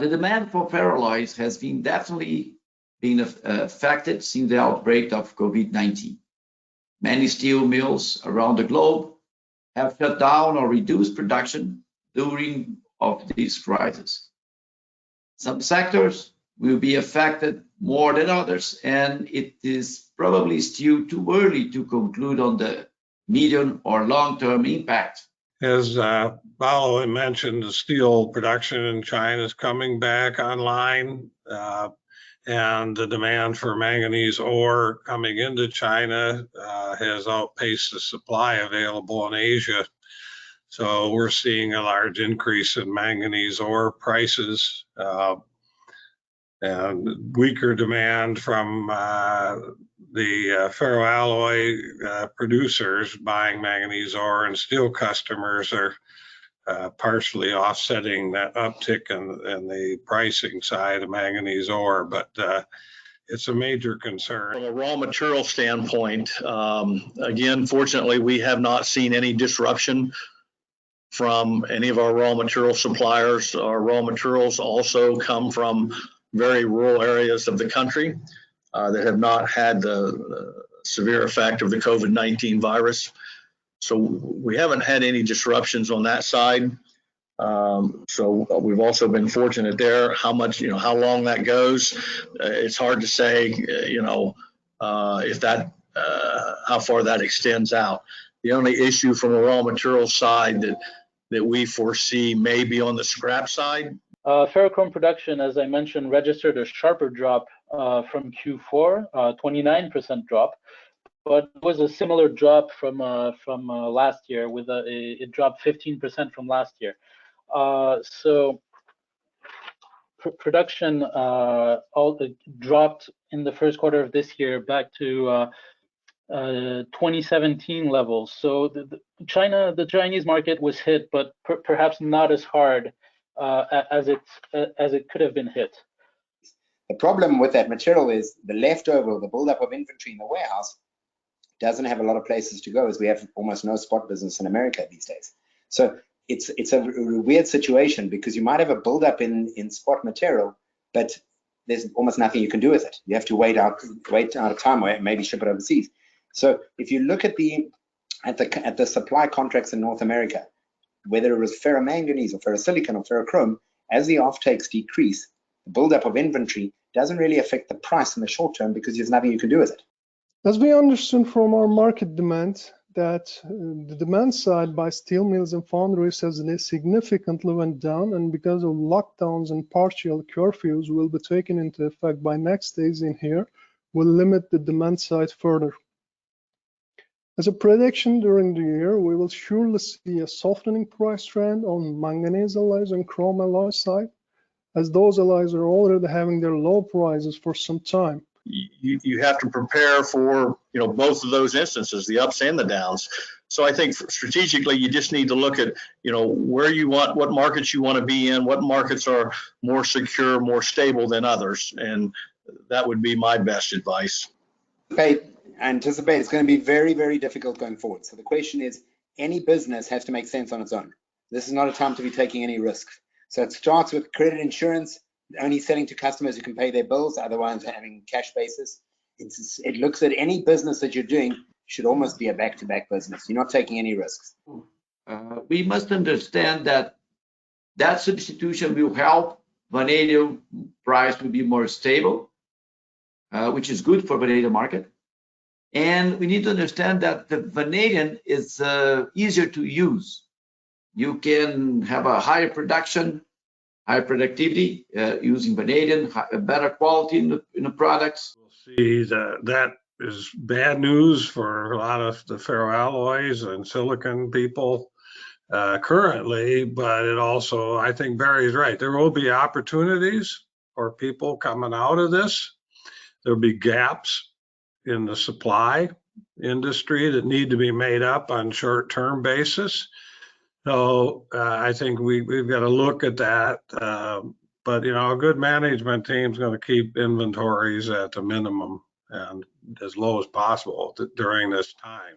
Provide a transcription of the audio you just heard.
demand for ferroalloys has been definitely been affected since the outbreak of COVID-19. Many steel mills around the globe have shut down or reduced production during of this crisis. Some sectors will be affected more than others, and it is probably still too early to conclude on the medium or long-term impact. As Paulo mentioned, the steel production in China is coming back online, and the demand for manganese ore coming into China has outpaced the supply available in Asia. So we're seeing a large increase in manganese ore prices, and weaker demand from the ferroalloy producers buying manganese ore, and steel customers are partially offsetting that uptick in the pricing side of manganese ore, but it's a major concern. From a raw material standpoint, again, fortunately, we have not seen any disruption from any of our raw material suppliers. Our raw materials also come from very rural areas of the country that have not had the severe effect of the COVID-19 virus. So we haven't had any disruptions on that side. So we've also been fortunate there. How much, how long that goes, it's hard to say, if that, how far that extends out. The only issue from a raw material side that we foresee may be on the scrap side. Ferrochrome production, as I mentioned, registered a sharper drop from Q4, 29% drop, but it was a similar drop from last year. It dropped 15% from last year. So production dropped in the first quarter of this year back to 2017 levels. So the Chinese market was hit, but perhaps not as hard as it could have been hit. The problem with that material is the leftover, the buildup of inventory in the warehouse doesn't have a lot of places to go, as we have almost no spot business in America these days. So it's a weird situation, because you might have a buildup in spot material, but there's almost nothing you can do with it. You have to wait out of time, or maybe ship it overseas. So if you look at the supply contracts in North America, whether it was ferromanganese or ferrosilicon or ferrochrome, as the offtakes decrease, the buildup of inventory doesn't really affect the price in the short term, because there's nothing you can do with it. As we understand from our market demand, that the demand side by steel mills and foundries has significantly went down, and because of lockdowns and partial curfews will be taken into effect by next days in here, will limit the demand side further. As a prediction during the year, we will surely see a softening price trend on manganese alloys and chrome alloy side, as those alloys are already having their low prices for some time. You have to prepare for both of those instances, the ups and the downs. So I think strategically you just need to look at where you want, what markets you want to be in, what markets are more secure, more stable than others, and that would be my best advice. I anticipate it's going to be very, very difficult going forward. So the question is, any business has to make sense on its own. This is not a time to be taking any risks. So it starts with credit insurance, only selling to customers who can pay their bills, otherwise having cash basis. It looks at any business that you're doing should almost be a back-to-back business. You're not taking any risks. We must understand that substitution will help vanadium price to be more stable, which is good for vanadium market. And we need to understand that the vanadium is easier to use. You can have a higher production, high productivity using vanadium, better quality in the products. We'll see that is bad news for a lot of the ferroalloys and silicon people currently, but it also, I think Barry's right. There will be opportunities for people coming out of this. There'll be gaps in the supply industry that need to be made up on short-term basis. So I think we've got to look at that, but a good management team is going to keep inventories at the minimum and as low as possible during this time.